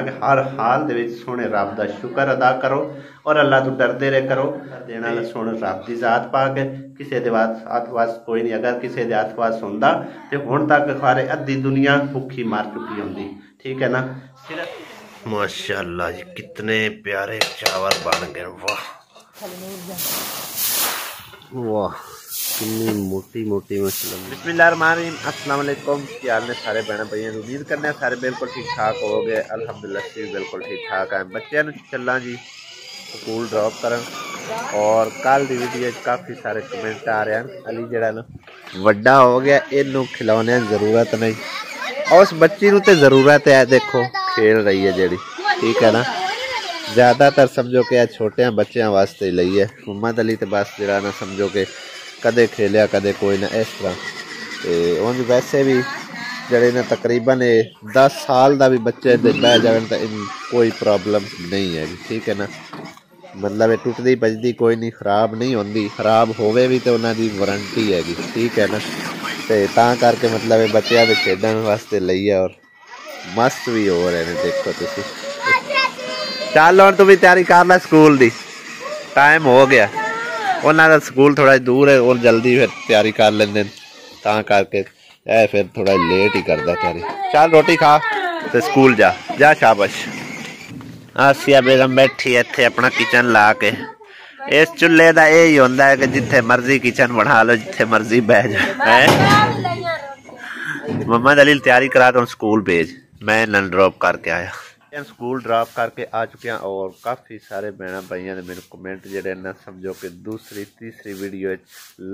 कि हर हाल दे विच सोने रब दा शुक्र अदा करो और अल्लाह तो डरते रहे करो। देने वाला सोने रब की जात पा के किसी के हथ वास कोई नहीं। अगर किसी के हथ वास होंदा तो हुण तक सारे अद्धी दुनिया भुखी मार चुकी होंदी। ठीक है ना। माशाअल्लाह जी कितने प्यारे चावल बन गए। वाह वाह कितनी मोटी मोटी मछली। बिस्मिल्लाहिर्रहमानिर्रहीम। अस्सलाम वालेकुम। क्या हाल ने सारे भैन भाइयों। उम्मीद करने सारे बिल्कुल ठीक ठाक हो गए। अल्हम्दुलिल्लाह भी बिल्कुल ठीक ठाक है। बच्चों चलना जी स्कूल ड्रॉप करन और कल की वीडियो काफ़ी सारे कमेंट आ रहे हैं अली जड़ा ना वड्डा हो गया इनू खिलौने जरूरत नहीं। उस बच्ची नूं ते जरूरत है। देखो खेल रही है जी। ठीक है ना। ज़्यादातर समझो कि छोटे बच्चों वास्ते ही लई है। मुहम्मद अली तो बस जरा ना समझो कि कदे खेलिया कदे कोई ना इस तरह। तो उंज वैसे भी जड़े ने तकरीबन 10 साल का भी बच्चे बह जाए तो कोई प्रॉब्लम नहीं है। ठीक है ना। मतलब टुटती बजती कोई नहीं, खराब नहीं होती। खराब होवे भी तो उन्होंने वारंटी हैगी। ठीक है ना। तो ता करके मतलब बच्चों के खेडन वास्ते लई है और मस्त भी हो रहे हैं। देखो तुसी चल और तू भी तैयारी कर ला स्कूल की। टाइम हो गया। उन्होंने स्कूल थोड़ा दूर है और जल्दी फिर तैयारी कर लेंगे ता करके फिर थोड़ा लेट ही करता तैयारी। चल रोटी खा तो स्कूल जा जा। शाबाश। आसिया बेगम बैठी है इत्थे अपना किचन ला के। इस चूल्हे का यही होंदा है कि जिथे मर्जी किचन बना लो जिथे मर्जी बह जाए। मोहम्मद अली तैयारी करा तो स्कूल भेज। मैं इन्हें ड्रॉप करके आया। स्कूल ड्रॉप करके आ चुके हैं और काफ़ी सारे बहन भाइयों ने मेरे कमेंट जोड़े ना समझो कि दूसरी तीसरी वीडियो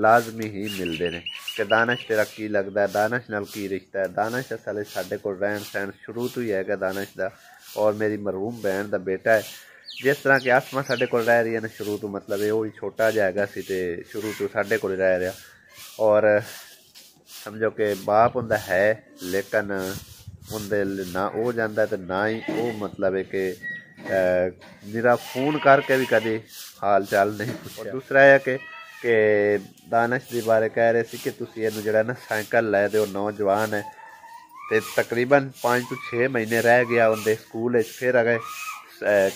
लाजमी ही मिलते हैं कि दानिश तेरा की लगता है, दानिश नाल की रिश्ता है। दानिश असल साढ़े को रहन सहन शुरू तो ही है दानिश का और मेरी मरहूम बहन का बेटा है। जिस तरह कि आसमा साढ़े को रह रही है ना शुरू तो मतलब वो ही छोटा जाएगा सी ते शुरू तो साढ़े को रह रहा और समझो कि बाप उनका है लेकिन उनके ना वो जाता तो ना ही वो मतलब है कि मेरा फोन करके भी कभी हाल चाल नहीं पूछा। दूसरा है कि दानिश के बारे कह रहे थे कि तुसी इहनूं जिहड़ा ना साइकिल लै दो। नौजवान है तो तकरीबन 5 to 6 महीने रह गया उनके स्कूल फिर अगर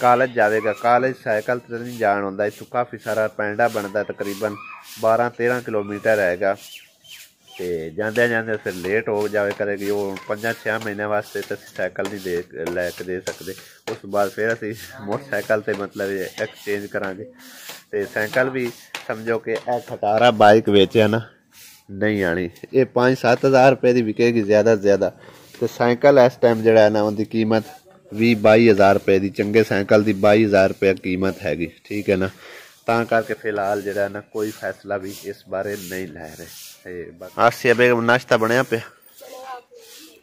कॉलेज जाएगा। कॉलेज साइकिल तो नहीं जान होंदा। इतों काफ़ी सारा पैंडा बनता तकरीबन 12-13 किलोमीटर हैगा। तो जाते जाते फिर लेट हो जाए करेगी वो 5-6 महीने वास्ते तो साइकिल नहीं दे लैके दे सकते। उस बाद फिर असी मोटरसाइकिल से मतलब एक्सचेंज करांगे। तो साइकिल भी समझो कि खटारा बाइक बेचे ना नहीं आनी। ये 5-7 हज़ार रुपये की विकेगी ज़्यादा से ज़्यादा। तो साइकिल इस टाइम जो है ना उनकी कीमत 20-22 हज़ार रुपये की। चंगे साइकिल की 22 हज़ार रुपये कीमत हैगी। ठीक है ना। ता करके फिलहाल जो है ना कोई फैसला भी इस बारे नहीं लै रहे। आसिया बेगम नाश्ता बनया पे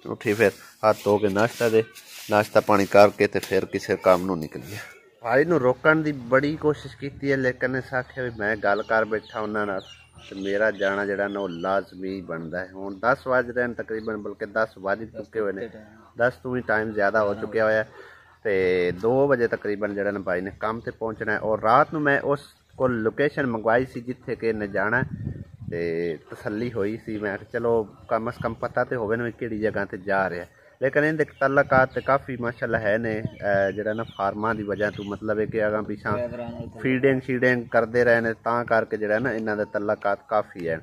उठी फिर हाथ धो के नाश्ता दे नाश्ता पानी करके तो फिर किसी काम नूं निकलिए। भाई नूं रोकण की बड़ी कोशिश की है लेकिन इस आख्या भी मैं गल कर बैठा उन्होंने तो मेरा जाना जरा ना लाजमी बनता है। हुण 10 बज रहे हैं तकरीबन बल्कि 10 बज चुके हुए हैं। 10 तो भी टाइम ज़्यादा हो चुका हुआ है। तो 2 बजे तकरीबन जरा भाई ने काम से पहुँचना है और रात में मैं उस को लोकेशन मंगवाई सी जिथे कि इन्हें जाना है। तो तसली हुई सी मैं चलो कम अज़ कम पता तो होवे ना कि जगह पर जा रहा है। लेकिन इनके तल्लकात काफ़ी माशाल्लाह है ने जरा ना फार्मा की वजह तो मतलब है कि अगर पिछा फीडिंग शीडिंग करते रहे ने ता करके जरा ना इन्हों के तल्लकात काफ़ी है।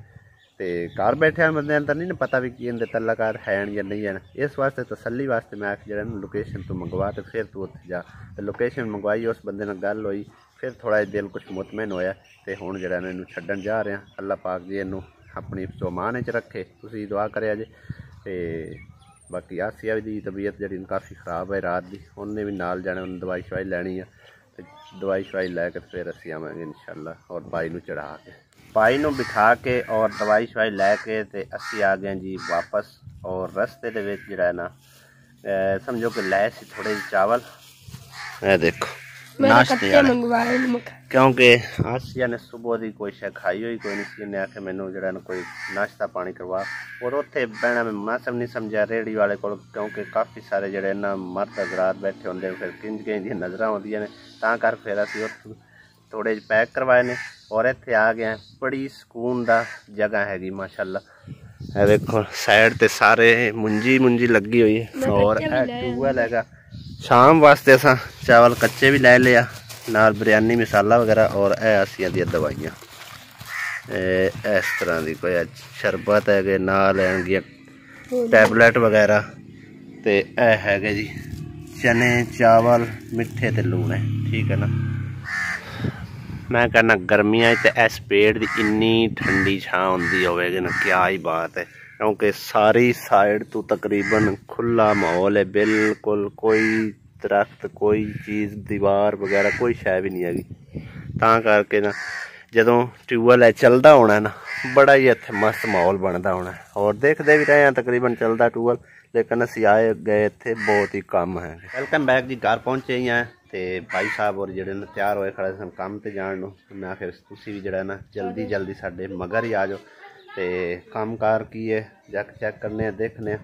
तो घर बैठे बंदे तो नहीं पता भी कि इनके तल्लकात है या नहीं है। इस वास्ते तसली वास्ते मैं जरा लोकेशन तो मंगवा तो फिर तू उत्थे जा। तो लोकेशन मंगवाई उस बंदे नाल गल हुई फिर थोड़ा दिल कुछ मुतमैन होया। तो हुण जरा इनू छड्डन जा रहे हैं। अल्लाह पाक जी इनू अपनी सोमान च रखे तुसीं दुआ करिया जे। तो बाकी आसिया की तबीयत जी काफ़ी खराब है रात की उन्हें भी नाल जाना उन्हें दवाई शवाई लैनी है। तो दवाई शवाई लैके फिर असीं आवांगे इंशाअल्लाह और भाई नूं चढ़ा के भाई नूं बिठा के और दवाई शवाई लैके तो असीं आ गए जी वापस। और रस्ते दे विच जिहड़ा ना समझो कि लै सी थोड़े चावल ए देखो नाश्ते क्योंकि आसिया ने सुबह की कोई शे खाई हुई कोई नहीं। इन्हें आखे मैनू जरा कोई नाश्ता पानी करवा और उत्थे बहना में मुनासब नहीं समझा रेहड़ी वाले को क्योंकि काफ़ी सारे जड़े ना मर्द हज़रात बैठे होंगे फिर किंज किंज दी नज़र आउंदियां ने ता कर फिर असीं उत्थों थोड़े पैक करवाए ने और इत्थे आ गए। बड़ी सुकून दा जगह हैगी माशाअल्लाह। है देखो साइड ते सारे मुंजी लगी हुई है और ट्यूबवेल हैगा शाम वास्ते असा चावल कच्चे भी लै लिया, नाल बिरयानी मसाला वगैरह और असियां दी दवाइयां इस तरह की कोई शरबत है नाल है टैबलेट वगैरह ते है जी चने चावल मिठे ते लूने। ठीक है ना। मैं कहना गर्मियां ते इस पेड़ की इन्नी ठंडी छां होंदी होवेगी ना, क्या ही बात है, क्योंकि सारी साइड तो तकरीबन खुला माहौल है, बिल्कुल कोई दरख्त कोई चीज़ दीवार वगैरह कोई शै भी नहीं हैगी। तां करके ना जदों ट्यूबवैल चलता होना ना बड़ा ही इत्थे मस्त माहौल बनता होना। और देखते भी रहे हैं तकरीबन चलता ट्यूबवैल, लेकिन असी आए गए इत्थे बहुत ही कम है। वेलकम बैक जी, घर पहुंचे ही हैं ते भाई साहब और जिहड़े ने तैयार होए खड़े सन काम ते जाण नूं। मैं आखिर तुसीं भी जिहड़ा ना जल्दी जल्दी साडे मगर ही आ जाओ ते काम कार की है जाके चेक करने आ, देखने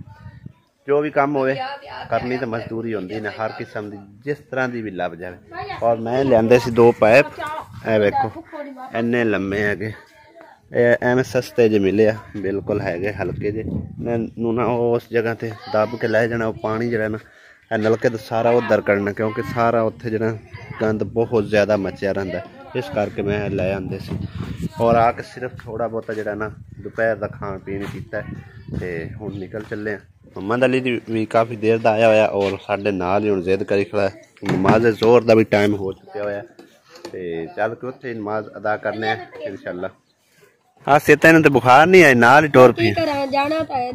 जो भी काम होवे करनी तो मजदूरी होंदी ने हर किस्म की, जिस तरह की भी लभ जाए। और मैं लियांदे सी 2 पाइप, ए वेखो इन्ने लम्मे है, एवं सस्ते जे मिले आ, बिल्कुल है हल्के जे नू ना उस जगह ते दब के लै जाना। पानी जरा ना नलके तो सारा उधर करना, क्योंकि सारा उत्थे जरा गंद बहुत ज़्यादा मचिया रहा, इस करके मैं लै आंदे सी। और आके सिर्फ थोड़ा बहुत जरा ना दोपहर का खान पीन किया ते हुण निकल चले हैं। मोहम्मद अली भी काफ़ी देर का आया होया और साढ़े नाल ही हुण जिद करी खड़ा है। नमाज जोर का भी टाइम हो चुका होया ते चल के उत्थे नमाज अदा करने इंशाअल्लाह। हाँ सेता तो बुखार नहीं है, नाल ही टोर पी जाना है,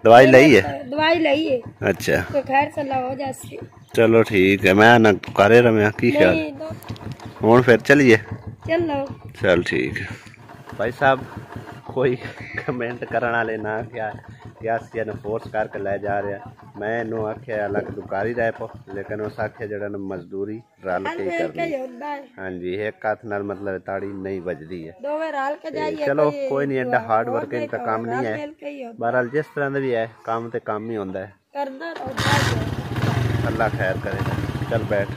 दवाई ली है, दवाई ली है। अच्छा तो खैर सलाह हो जासी। चलो ठीक है, मैं ना करे रहा की ख्याल हुण फिर चलिए। चलो चल ठीक है। भाई साहब कोई कमेंट करने वाले ना क्या फोर्स करके लै जा रहा, मैं इनू आख्या हालांकि तू कर ही रहे पो, लेकिन उस आख्या जरा ना मजदूरी रल के ही करनी। हाँ जी, एक हाथ नाल मतलब ताड़ी नहीं बजती है। चलो कोई नहीं, एडा हार्ड वर्किंग का काम नहीं है। बहरहाल जिस तरह का भी है काम तो काम ही होंदा है, अल्लाह खैर करे। चल बैठ।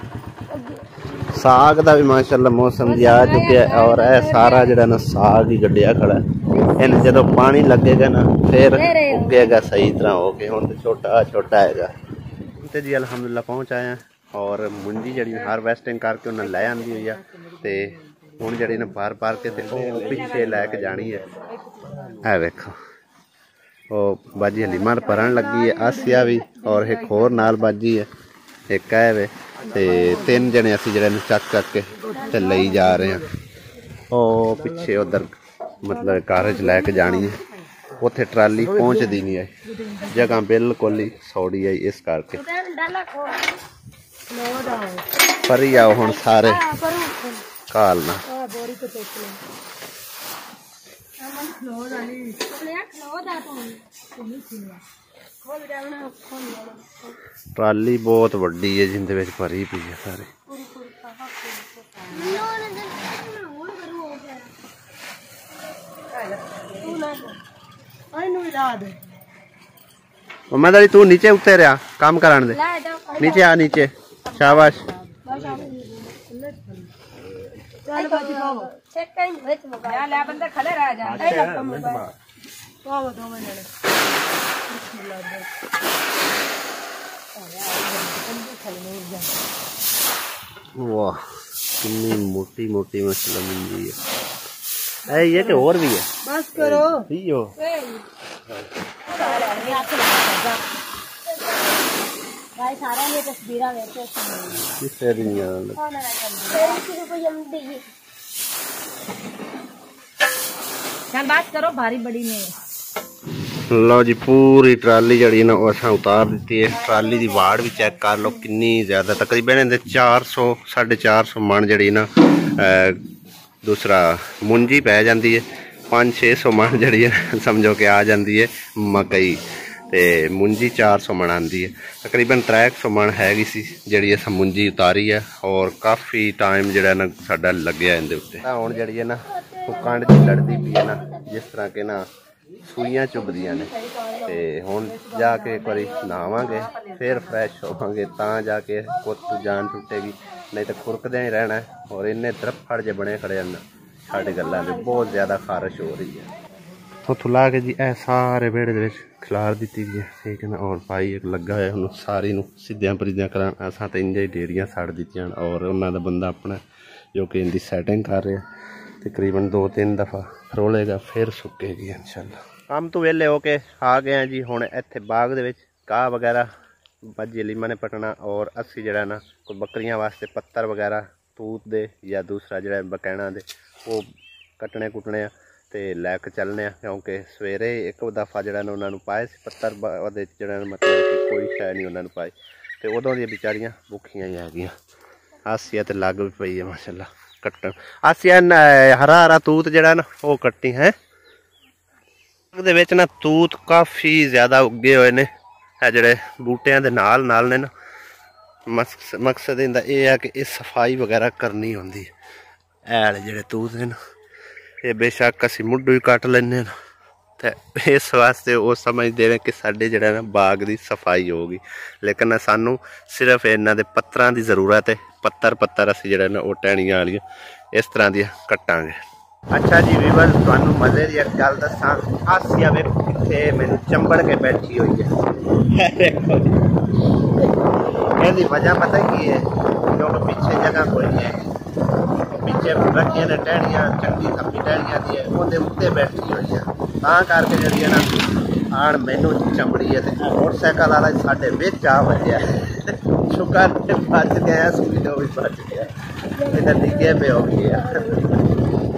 साग का भी माशाल्लाह मौसम जी आ चुके है और यह सारा जरा ना साग ही गड्ढिया खड़ा है। इन जो पानी लगेगा ना फिर उगेगा सही तरह होके, हुण तो छोटा छोटा है तो जी अल्हम्दुलिल्लाह पहुँच आए हैं। और मुंजी जी हारवैसटिंग करके उन्हें लै आंदी हुई है तो हुण जी ने बार बार के पिछे लैके जानी है। है वेखो वो बाजी हलीमा भरन लगी है, आसिया भी और एक होर नाल बाजी है, एक है वे ते 3 जने असी जड़े चक चक के ते लई जा रहे हैं। ओ पिछे उधर मतलब कार च लैके जानी है, उत्थे ट्राली पहुँचती नहीं है, जगह बिल्कुल ही सौड़ी है, इस करके फरी आओ हुण सारे कालना। ट्राली बहुत वड्डी है जिंदे विच भरी पई है सारे। मोहम्मद अली तू नीचे उतरिया काम कराने दे, नीचे आ नीचे, शाबाश। वाह कितनी मोटी मोटी मछली मिली है, ये तो और भी है। बस करो पियो। भाई सारा ये तस्वीरा वैसे किसे भी नहीं आ चल बात करो, भारी बड़ी नहीं। लो जी पूरी ट्राली जड़ी ना असा उतार दी है। ट्राली की वाड़ भी चेक कर लो कितनी ज्यादा, तकरीबन 400 450 मन जड़ी ना दूसरा मुंजी पै जाती है, 500-600 मन जड़ी है समझो कि आ जाती है मकई, ते मुंजी 400 मन आती है। तकरीबन 300 मन हैगी सी जी अस मुंजी उतारी है और काफ़ी टाइम जो ना साडा लग्या इहदे उत्ते। हुण जी है ना कंड च लड़ती पई है ना, जिस तरह के ना सूइयां चुभदियां ने, ते हुण जाके एक बारी नहावांगे फिर फ्रैश होवांगे तां जाके कुछ जान टुटेगी, नहीं तो खुरकदे ही रहना है। और इन्ने तरफड़ जे बने खड़े हैं साढ़े गल्लां दे, बहुत ज़्यादा खारिश हो रही है। ਉੱਥੋਂ ਲਾ ਕੇ ਜੀ ਇਹ ਸਾਰੇ ਵਿਹੜੇ ਦੇ ਵਿੱਚ ਖਿਲਾਰ ਦਿੱਤੀ ਗਈ ਠੀਕ ਹੈ ਨਾ। ਔਰ ਭਾਈ ਇੱਕ ਲੱਗਾ ਹੋਇਆ ਉਹਨੂੰ ਸਾਰੀ ਨੂੰ ਸਿੱਧਿਆਂ ਪਰੀਆਂ ਕਰਾਂ। ਅਸਾਂ ਤਾਂ ਇੰਜੇ ਢੇਰੀਆਂ ਛੱਡ ਦਿੱਤੀਆਂ ਔਰ ਉਹਨਾਂ ਦਾ ਬੰਦਾ ਆਪਣਾ ਜੋ ਕਿ ਇਹਦੀ ਸੈਟਿੰਗ ਕਰ ਰਿਹਾ ਤਕਰੀਬਨ 2-3 ਦਫਾ ਰੋਲੇਗਾ ਫਿਰ ਸੁੱਕੇਗੀ ਇਨਸ਼ਾਅੱਲਾ। ਕੰਮ ਤੋਂ ਵਿਹਲੇ ਹੋ ਕੇ ਆ ਗਏ ਹਾਂ ਜੀ। ਹੁਣ ਇੱਥੇ ਬਾਗ ਦੇ ਵਿੱਚ ਘਾਹ ਵਗੈਰਾ ਬਾਜੀ ਲੀਮਾ ਨੇ ਪਟਣਾ ਔਰ ਅਸੀਂ ਜਿਹੜਾ ਨਾ ਕੋਈ ਬੱਕਰੀਆਂ ਵਾਸਤੇ ਪੱਤਰ ਵਗੈਰਾ ਤੂਤ ਦੇ ਜਾਂ ਦੂਸਰਾ ਜਿਹੜਾ ਬਕੈਣਾ ਦੇ ਉਹ ਕੱਟਣੇ ਕੁੱਟਣੇ ਆ ਤੇ ਲੈ ਕੇ ਚੱਲਣੇ ਆ ਕਿਉਂਕਿ ਸਵੇਰੇ ਇੱਕ ਦਫਾ ਜਿਹੜਾ ਨਾ ਉਹਨਾਂ ਨੂੰ ਪਾਏ ਸੀ ਪੱਤਰ ਉਹਦੇ ਜਿਹੜਾ ਮਤਲਬ ਕਿ ਕੋਈ ਸ਼ੈ ਨਹੀਂ ਉਹਨਾਂ ਨੂੰ ਪਾਈ ਤੇ ਉਦੋਂ ਦੀਆਂ ਵਿਚਾਰੀਆਂ ਭੁੱਖੀਆਂ ਹੀ ਆ ਗਈਆਂ। ਆਸੀਆ ਤੇ ਲੱਗ ਵੀ ਪਈ ਹੈ ਮਾਸ਼ਾਅੱਲਾ ਕੱਟਣ। ਆਸੀਆ ਹਰਾ ਹਰਾ ਤੂਤ ਜਿਹੜਾ ਨਾ ਉਹ ਕੱਟੀ ਹੈ। ਦੇ ਵਿੱਚ ਨਾ ਤੂਤ ਕਾਫੀ ਜ਼ਿਆਦਾ ਉੱਗੇ ਹੋਏ ਨੇ ਇਹ ਜਿਹੜੇ ਬੂਟਿਆਂ ਦੇ ਨਾਲ ਨਾਲ ਨੇ ਨਾ। ਮਕਸਦ ਇਹਦਾ ਇਹ ਹੈ ਕਿ ਇਹ ਸਫਾਈ ਵਗੈਰਾ ਕਰਨੀ ਹੁੰਦੀ ਹੈ। ਐਲ ਜਿਹੜੇ ਤੂਤ ਨੇ ਨਾ ਇਹ ਬੇਸ਼ੱਕ ਅਸੀਂ ਮੁੱਢੋਂ ਹੀ ਕੱਟ ਲੈਂਦੇ ਹਾਂ ਤੇ ਇਸ ਵਾਸਤੇ ਉਹ ਸਮਝਦੇ ਨੇ ਕਿ ਸਾਡੇ ਜਿਹੜਾ ਨਾ ਬਾਗ ਦੀ ਸਫਾਈ ਹੋਊਗੀ ਲੇਕਿਨ ਸਾਨੂੰ ਸਿਰਫ ਇਹਨਾਂ ਦੇ ਪੱਤਰਾਂ ਦੀ ਜ਼ਰੂਰਤ ਹੈ। ਪੱਤਰ ਅਸੀਂ ਜਿਹੜਾ ਨਾ ਉਹ ਟਹਿਣੀਆਂ ਵਾਲੀਆਂ ਇਸ ਤਰ੍ਹਾਂ ਦੀਆਂ ਕੱਟਾਂਗੇ। अच्छा जी वीवर ਤੁਹਾਨੂੰ मजे की एक गल दसा आसिया वेखो कितने मैनू चंबड़ के बैठी हुई है। इसकी वजह पता की है क्योंकि पीछे जगह कोई नहीं है पीछे रखिया ने टहनियां चंगी लंबी टहनियां दी है उहदे उत्ते बैठी हुई है करके जी ना आण मैनू चंबड़ी है मोटरसाइकिल वाला साडे विच आ वजया शुकर बच गया स्पीडो भी बच गया इधर डिगे पे हो गया।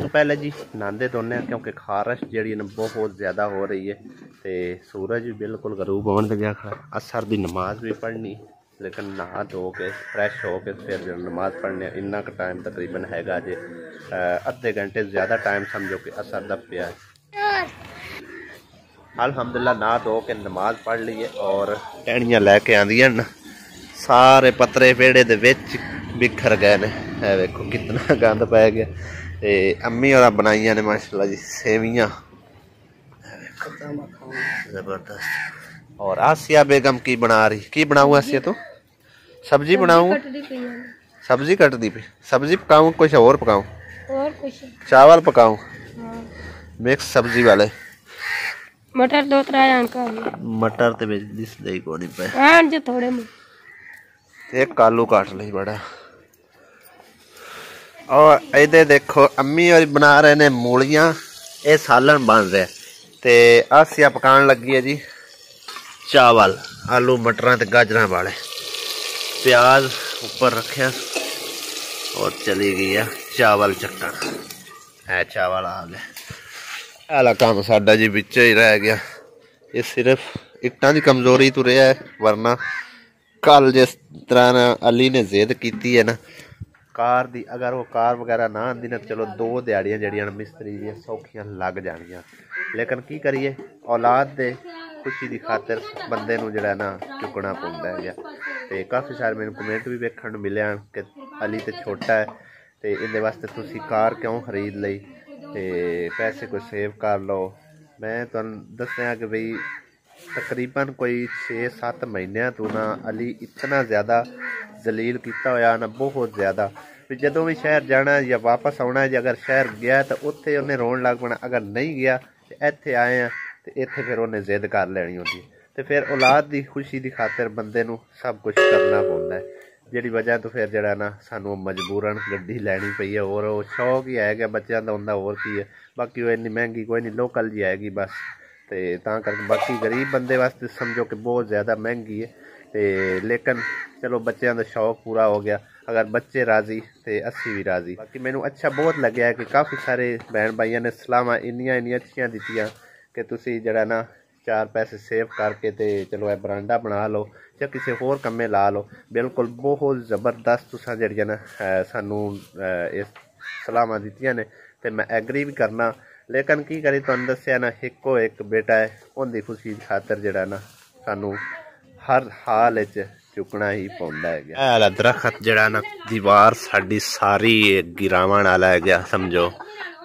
पहले जी नहाते धोने क्योंकि खारिश जी बहुत ज़्यादा हो रही है तो सूरज भी बिल्कुल गरूब होने लग गया खड़ा। असर की नमाज भी पढ़नी लेकिन नहा धो के फ्रैश हो के फिर जो नमाज पढ़ने इन्ना का टाइम तकरीबन हैगा जे अद्धे घंटे ज़्यादा टाइम समझो कि असर दा पिया है। अल्हम्दुलिल्लाह नहा धो के नमाज पढ़ ली है और टहनियां लैके आंदियां न सारे पत्तरे पेड़े दे विच बिखर गए ने। देखो कितना गंद पै गया। ते अम्मी और बनाइया ने माशाल्लाह जी सेवियां जबरदस्त। और आसिया बेगम की बना रही की बनाऊँ आसिया तो सब्जी बनाऊँ सब्जी कट दी पे सब्जी पकाऊँ कुछ और पकाऊँ और कुछ चावल पकाऊँ मिक्स सब्जी वाले मटर दो तरह अंकल मटर ते बेच दिस दे को नहीं पे हां जो थोड़े में एक आलू काट ली बड़ा। और इधर देखो अम्मी और बना रहे ने मूलियां ये सालन बन रहा ते आसिया पकान लगी है जी चावल आलू मटर ते गाजर वाले प्याज ऊपर रखे और चली गई है चावल चक्कन है चावल आ गया। आला काम साडा जी बिच ही रह गया ये सिर्फ इट्टां दी कमजोरी तो रहा है वरना कल जिस तरह अली ने जिद की है ना कार दी अगर वो कार वगैरह ना आती ना चलो 2 दिहाड़ियां जड़ियां मिस्त्री दी सौखियां लग जानियां लेकिन की करिए औलाद दे खुशी की खातिर बंदे नूं जिहड़ा ना चुकना पौंदा है। ते काफ़ी सारे मैनूं कमेंट भी वेखण नूं मिले कि अली तो छोटा है तो इहदे वास्ते तुसीं कार क्यों खरीद लई ते पैसे कोई सेव कर लो। मैं तुहानूं दस्सिया कि बई तकरीबन कोई 6-7 महीनों तो ना अली इतना ज़्यादा जलील किया होया ना बहुत ज़्यादा भी जदों भी शहर जाना या वापस आना है अगर शहर गया तो उत्थे उन्हें रोन लग पैना अगर नहीं गया तो इत्थे आए हैं तो इत्थे फिर उन्हें जिद कर लैनी होती तो फिर औलाद की खुशी की खातिर बंदे नूं सब कुछ करना पौंदा है जिहड़ी वजह तो फिर जिहड़ा ना सानूं मजबूरन गड्डी लैनी पई है और वो शौक ही है बच्चों का हुंदा होर की है बाकी वो इन्नी महंगी कोई नहीं लोकल जी आएगी बस तो करके बाकी गरीब बंदे वास्ते समझो कि बहुत ज़्यादा महंगी है तो लेकिन चलो बच्चों का शौक पूरा हो गया अगर बच्चे राजी तो असी भी राजी। बाकी मैनू अच्छा बहुत लग्या कि काफ़ी सारे भैन भाइयों ने सलाहां इन्नियां अच्छियां दित्तियां कि तुसी जड़ा ना 4 पैसे सेव करके तो चलो यह बरांडा बना लो या किसी होर कम्मे ला लो बिल्कुल बहुत ज़बरदस्त तुसां जड़ियां ना सानू इस सलाहां दित्तियां ने तो मैं एग्री भी करना लेकिन की करी तुहानूं दस्सिया ना इक्को एक बेटा है उनकी खुशी की खातर जड़ा ना सानू हर हाल चुकना ही पौंदा है। दरखत जड़ा ना दीवार साड़ी सारी गिरावन वाला है गया समझो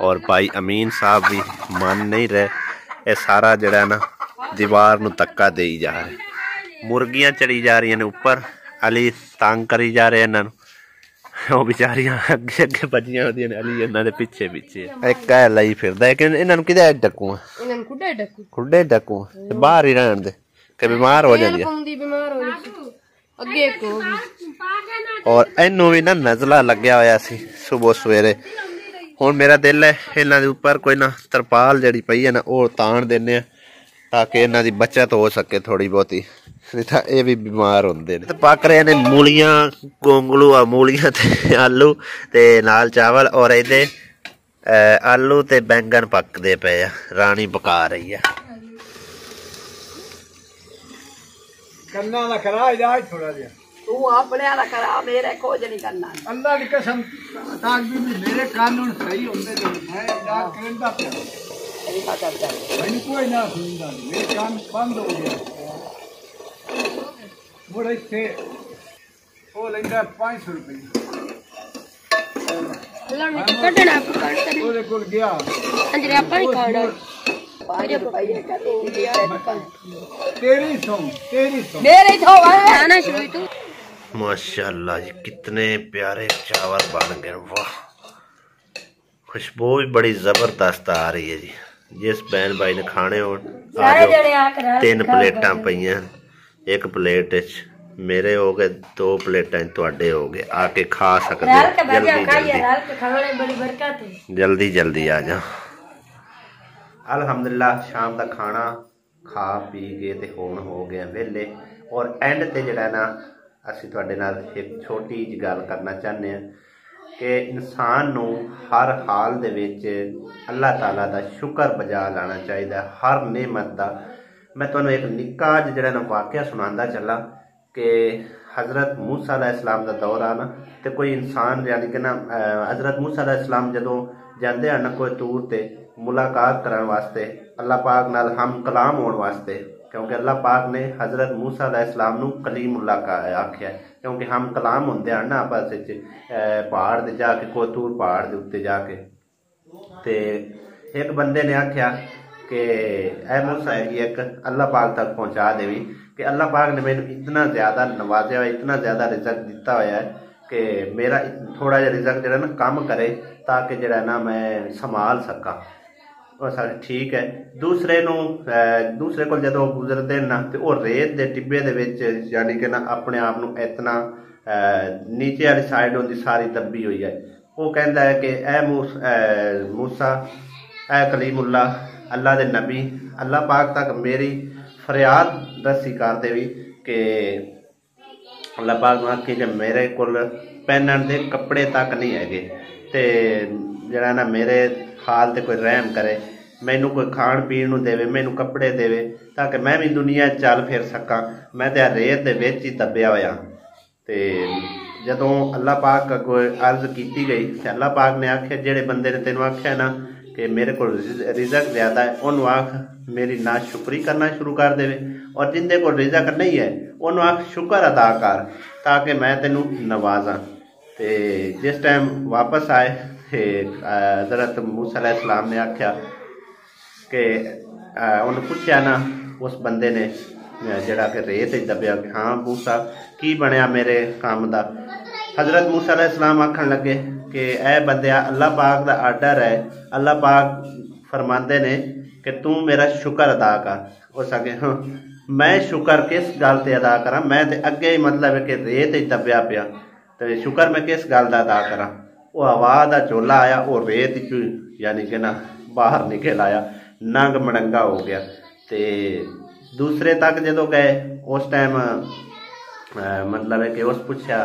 और भाई अमीन साहब भी मान नहीं रहे ये सारा जड़ा ना दीवार नूं धक्का दे जा रहे मुर्गियां चढ़ी जा रही ने ऊपर अली तंग करी जा रहे इन्हां नूं ਉਹ ਵਿਚਾਰੀਆਂ ਅੱਗੇ ਅੱਗੇ ਭੱਜੀਆਂ ਹੁੰਦੀਆਂ ਨੇ ਅਲੀ ਇਹਨਾਂ ਦੇ ਪਿੱਛੇ ਪਿੱਛੇ ਇੱਕ ਐ ਲਈ ਫਿਰਦਾ ਹੈ ਕਿ ਇਹਨਾਂ ਨੂੰ ਕਿਹਦਾ ਡੱਕੂ ਇਹਨਾਂ ਨੂੰ ਖੁੱਡੇ ਡੱਕੂ ਤੇ ਬਾਹਰ ਹੀ ਰਹਿਣ ਦੇ ਕਿ ਬਿਮਾਰ ਹੋ ਜਾਂਦੀ ਬਿਮਾਰ ਹੋ ਜਾਂਦੀ ਅੱਗੇ ਕੋ ਔਰ ਇਹਨੂੰ ਵੀ ਨਾ ਨਜ਼ਲਾ ਲੱਗਿਆ ਹੋਇਆ ਸੀ ਸਵੇਰ ਸਵੇਰੇ ਹੁਣ ਮੇਰਾ ਦਿਲ ਹੈ ਇਹਨਾਂ ਦੇ ਉੱਪਰ ਕੋਈ ਨਾ ਤਰਪਾਲ ਜਿਹੜੀ ਪਈ ਹੈ ਨਾ ਉਹ ਤਾਣ ਦਿੰਦੇ ਆ ਤਾਂ ਕਿ ਇਹਨਾਂ ਦੀ ਬੱਚਤ ਹੋ ਸਕੇ ਥੋੜੀ ਬਹੁਤੀ नहीं तो ये भी बीमार होंगे तो पक रहे ने मूलियां गोंगलू आ मूलियां ते आलू ते नाल चावल और इहदे आलू ते बैंगन पकदे पे रानी पका रही है करना ना करा इलाज थोड़ा जिहा तू अपने वाला करा मेरे खोज नहीं करना अल्लाह की कसम ताक भी मेरे कानून सही होंदे ने मैं इलाज करंदा पिया ऐसा करता मैंने कोई ना सुनदा मेरे कान बंद हो गया मुड़े थे वो लेंदा 500 रुपए कटना पड़ता ओदे कोल गया अंजरे अपन काड़ा पारे भाई कहते इंडिया तेरी सौ मेरे तो आना शुरू तू माशाल्लाह जी कितने प्यारे चावल बन गए वाह खुशबू भी बड़ी जबरदस्त आ रही है जी जिस बहन भाई ने खाने हो 3 प्लेटां पईयां एक प्लेट मेरे हो गए 2 प्लेटां तुहाडे हो गए आके खा सकते जल्दी जल्दी आ जा अल्हम्दुलिल्लाह शाम का खाना खा पी के ते हुण हो गए वेले और एंड ते जिहड़ा ना असीं तुहाडे नाल एक छोटी जी गल करना चाहते हैं कि इंसान नूं हर हाल दे विच अल्लाह ताला दा शुक्र बजा लाना चाहिए हर नेमत दा मैं तुहानूं एक निक्का जिहड़ा ना वाकया सुणांदा चला कि हज़रत मूसा अलैहिस्सलाम दा दौर आना तो कोई इंसान यानी कि ना हज़रत मूसा अलैहिस्सलाम जदों जांदे हन कोई टूर ते मुलाकात करन वास्ते अल्लाह पाक नाल हम कलाम होने वास्ते क्योंकि अल्लाह पाक ने हज़रत मूसा अलैहिस्सलाम नूं कलीमुल्लाह का आख्या क्योंकि हम कलाम होंदे हन ना आपस विच पहाड़ ते जाके कोई टूर पहाड़ दे उत्ते जाके ते एक बंदे ने आख्या कि ऐ मूसा है एक अल्लाह पाक तक पहुँचा देवी कि अल्लाह पाक ने मैंने इतना ज़्यादा नवाजा हुआ इतना ज़्यादा रिजक दिता हुआ है कि मेरा थोड़ा जिहा रिजक जो ना कम करे ताकि जो ना मैं संभाल सका और ठीक है दूसरे को जो गुजरते ना तो वह रेत के टिब्बे के यानी कि ना अपने आप को इतना नीचे वाली साइड होंगी सारी दबी हुई है वो कहता है कि ऐ मूसा ऐ कलीमुल्लाह अल्लाह दे नबी अल्लाह पाक तक मेरी फरियाद दसी कर देवी कि अल्लाह पाक आखी कि मेरे कोल पहनण दे कपड़े तक नहीं है ते जरा ना मेरे हाल ते कोई रहम करे मैनू कोई खाण पीण नूं देवे मैनू कपड़े देवे ताकि मैं भी दुनिया चल फिर सका मैं तो रेत दे विच ही दबिया होया ते जदों अल्लाह पाक का कोई अर्ज की गई तो अल्लाह पाक ने आख्या जेड़े बंदे ने तेनों आख्या ना कि मेरे को रिजक ज़्यादा है उन्होंने आख मेरी नाशुक्री करना शुरू कर देवे और जिंदे को रिजक नहीं है उन्होंने आख शुक्र अदा कर ताकि मैं तेनों नवाजा ते जिस टाइम वापस आए हज़रत मूसा अलैहिस्सलाम ने आख्या कि उन्हें पूछा ना उस बंदे ने जड़ा कि रेत दबिया कि हाँ मूसा की बनया मेरे काम का हज़रत मूसा अलैहिस्सलाम आखन लगे कि ऐ बंदिया अल्लाह पाक का आर्डर है अल्लाह पाक फरमाते ने कि तू मेरा शुक्र अदा कर उस आगे हाँ मैं शुक्र किस गल ते अदा करा मैं तो अगे ही मतलब है कि रेत दबिया पिया तो शुक्र मैं किस गल का अदा करा वो हवा का झोला आया वो रेत यानी कि ना बाहर निकल आया नंग मड़ंगा हो गया तो दूसरे तक जो गए उस टाइम मतलब है कि उस पूछा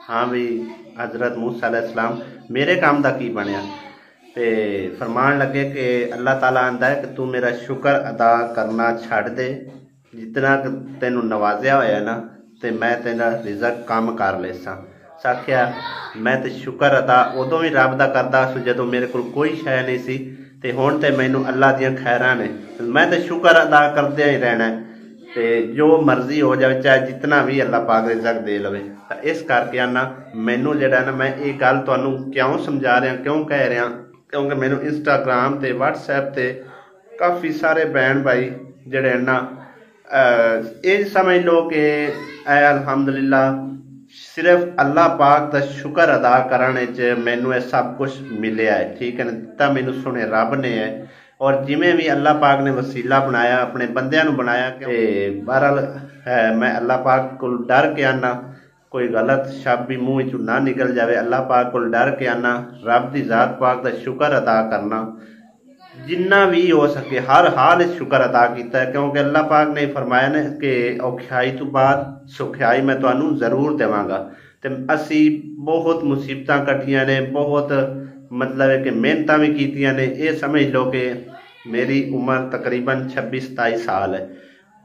हाँ भी हज़रत मूसा अलैहिस्सलाम मेरे काम का की बनया तो फरमान लगे कि अल्लाह ताला आंदा है कि तू मेरा शुक्र अदा करना छड़ दे जितना तेनू नवाजिया होया ना तो मैं तेरा रिजक कम कर लेसा साख्या मैं तो शुक्र अदा उदों भी रब का करदा जो मेरे को कोई शै नहीं सी ते हुण ते मैनू अल्लाह दियां खैरां ने मैं तो शुक्र अदा करदे ही रहना ते जो मर्जी हो जाए चाहे जितना भी अल्लाह पाक रिजक दे लवे तो इस करके आना मैनू जिहड़ा ना मैं ये गल तुहानू क्यों समझा रहा क्यों कह रहा क्योंकि मैनू इंस्टाग्राम ते व्हाट्सएप ते काफ़ी सारे बहन भाई जिहड़े ना ये समझ लो कि अल्हम्दुलिल्लाह सिर्फ अल्लाह पाक का शुक्र अदा करने च मैनू यह सब कुछ मिले है, ठीक है ना। दिता मैनू सुने रब ने है, और जिमें भी अल्लाह पाक ने वसीला बनाया अपने बंदियां नू बनाया। बहरहाल मैं अल्लाह पाक को डर के आना, कोई गलत शब्द भी मूँह चू ना निकल जाए। अल्लाह पाक को डर के आना, रब की जात पाक का शुक्र अदा करना, जिन्ना भी हो सके हर हाल शुक्र अदा किया है। क्योंकि अल्लाह पाक ने फरमाया ने कि औखियाई तो बाद सुखियाई मैं तुहानू जरूर देवांगा। तो असी बहुत मुसीबतां कटियां ने, बहुत मतलब है कि मेहनत भी कीतियां ने। ये समझ लो कि मेरी उम्र तकरीबन 26-27 साल है,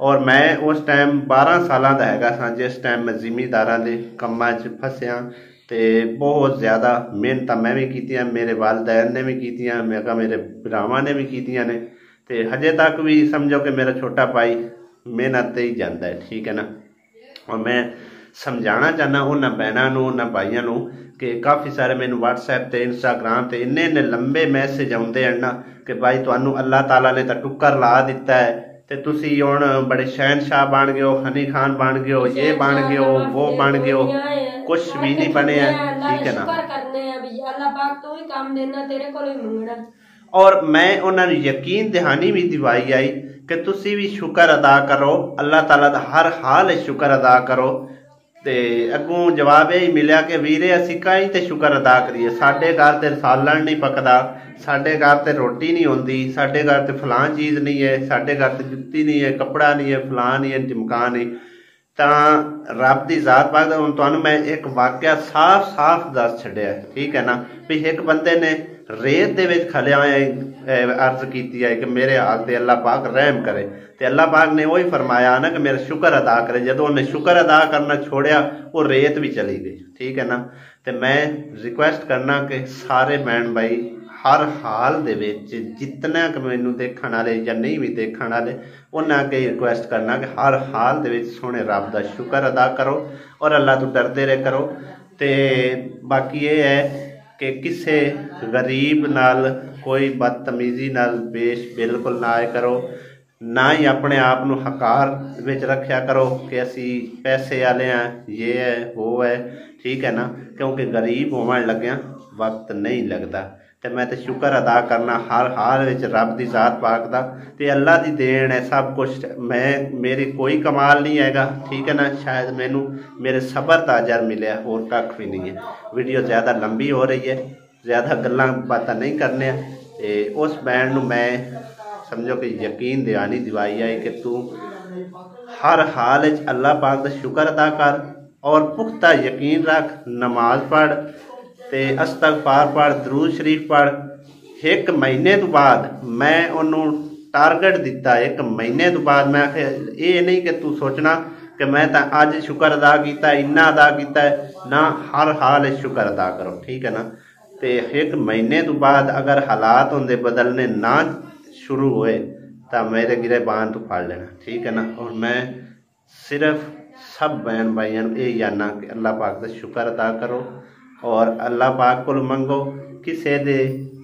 और मैं उस टाइम 12 सालों का हैगा सा जिस टाइम मैं जिमीदारां दे कम्मां च फसिया। तो बहुत ज़्यादा मेहनत मैं भी कीतियां, मेरे वालदैन ने भी कीतियां, मेरे भरावां ने भी कीतियां ने। तो हजे तक भी समझो कि मेरा छोटा भाई मेहनत ही जाता है, ठीक है ना। और मैं समझाना चाहना उन्होंने भैनों उन्होंने भाइयों को कि काफ़ी सारे मैनू व्हाट्सएप ते इंस्टाग्राम ते इन्ने इन्ने लंबे मैसेज आते हैं ना कि भाई तुहानू अल्लाह ताला ने तो टुक्कर ला दिता है, तो तुसी हुण बड़े शहनशाह बन गए हो, हनी खान बन गए हो, ये बन गए हो, वो बन गए हो, कुछ भी नहीं बने हैं, ठीक है ना। और मैं उन्होंने यकीन दहानी भी दिवाई आई कि तुसी भी शुक्र अदा करो, अल्लाह ताला दा हर हाल शुक्र अदा करो। ते अगों जवाब यही मिलिया कि वीरे असी कहीं ते शुक्र अदा करिए, साडे घर ते सालन नहीं पकदा, साडे घर ते रोटी नहीं होंदी, साडे घर ते फलां चीज़ नहीं है, साडे घर ते जुत्ती नहीं है, कपड़ा नहीं है, फलां नहीं है, टिमका नहीं। तो रब की जात पाक हुण तुहानू मैं एक वाकया साफ साफ दस छड्या, ठीक है ना। भी एक बंदे ने रेत दे विच खलिया अर्ज की है कि मेरे हाल ते अल्लाह पाक रहम करे, तो अल्लाह पाक ने वही फरमाया ना कि मेरा शुक्र अदा करे। जदों उन्हें शुक्र अदा करना छोड़िया वो रेत भी चली गई, ठीक है ना। तो मैं रिक्वेस्ट करना कि सारे भैन भाई हर हाल दे विच जितना कि मैनू देखण वाले या नहीं भी देखण वाले उन्हें अगे रिक्वेस्ट करना कि हर हाल दे विच सोहणे रब दा शुक्र अदा करो और अल्लाह तो डरदे रहे करो। तो बाकी ये है कि किसी गरीब नाल कोई बदतमीजी नाल पेश बिल्कुल ना आए करो, ना ही अपने आप को हकार विच रखा करो कि असी पैसे वाले हैं, ये है वो है, ठीक है ना। क्योंकि गरीब होवन लग्या वक्त नहीं लगता। तो मैं तो शुक्र अदा करना हर हाल विच रब की जात पाक दा, ते अल्लाह की देन है सब कुछ। मेरी कोई कमाल नहीं हैगा, ठीक है ना। शायद मैनू मेरे सबर का अजर मिले, और कख भी नहीं है। वीडियो ज़्यादा लंबी हो रही है, ज़्यादा गल्लां बातां नहीं करने। उस बैंड नू मैं समझो कि यकीन दहानी दिवाई है कि तू हर हाल च अल्लाह पाक का शुक्र अदा कर और पुख्ता यकीन रख, नमाज पढ़ ते इस्तगफार पढ़, दरूद शरीफ पढ़। एक महीने तो बाद मैं उन्होंने टारगेट दिता, एक महीने तो बाद मैं ये नहीं कि तू सोचना कि मैं तो अज शुक्र अदा किया इन्ना अदा किया है ना, हर हाल शुक्र अदा करो, ठीक है ना। तो एक महीने तो बाद अगर हालात होंगे बदलने ना शुरू हुए तो मेरे गिरेबान तो फड़ लेना, ठीक है ना। और मैं सिर्फ सब बहन भाइयों ये जानना कि अल्लाह पाक का शुक्र अदा करो और अल्लाह पाक को मंगो। किसी दे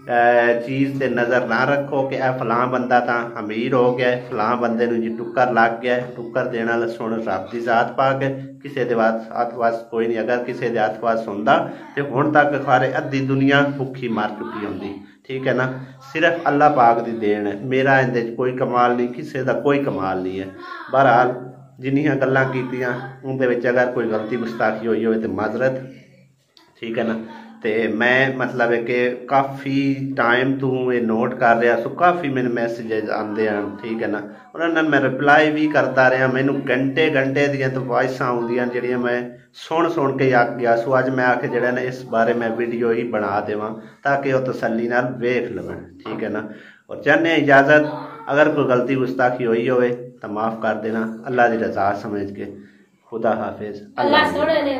चीज़ से नज़र ना रखो कि यह फलां बंदा तो अमीर हो गया है, फलां बंदे नूं जी टुक्कर लग गया है। टुक्कर देने वाला सुन रब की जात पाक है, किसी के हथ वास कोई नहीं। अगर किसी के हथ वास होंदा तो हुण तक सारे अद्धी दुनिया भुखी मर चुकी होंदी, ठीक है ना। सिर्फ अल्लाह पाक की देन है, मेरा इहदे कोई कमाल नहीं, किसी का कोई कमाल नहीं है। बहरहाल जिन्नियां गल्लां कीतियां उनदे विच अगर कोई गलती गुस्ताखी हुई हो तो माजरत, ठीक है ना। तो मैं मतलब है कि काफ़ी टाइम तू ये नोट कर रहा सो, काफ़ी मैंने मैसेजेज आते हैं, ठीक है ना। उन्होंने मैं रिप्लाई भी करता रहा, मैनू घंटे घंटे दियां तो वॉइसां आउंदियां जिहड़ियां मैं सुन के आख गया सो। अज मैं आके जिहड़ा ना इस बारे मैं वीडियो ही बना देवां ताकि वो तसल्ली नाल वेख लवन, ठीक है ना। और चाहने इजाज़त, अगर कोई गलती गुस्ताखी हुई होवे तो माफ़ कर देना, अल्लाह की रज़ा समझ के। खुदा हाफिज़। अल्लाह सोने ने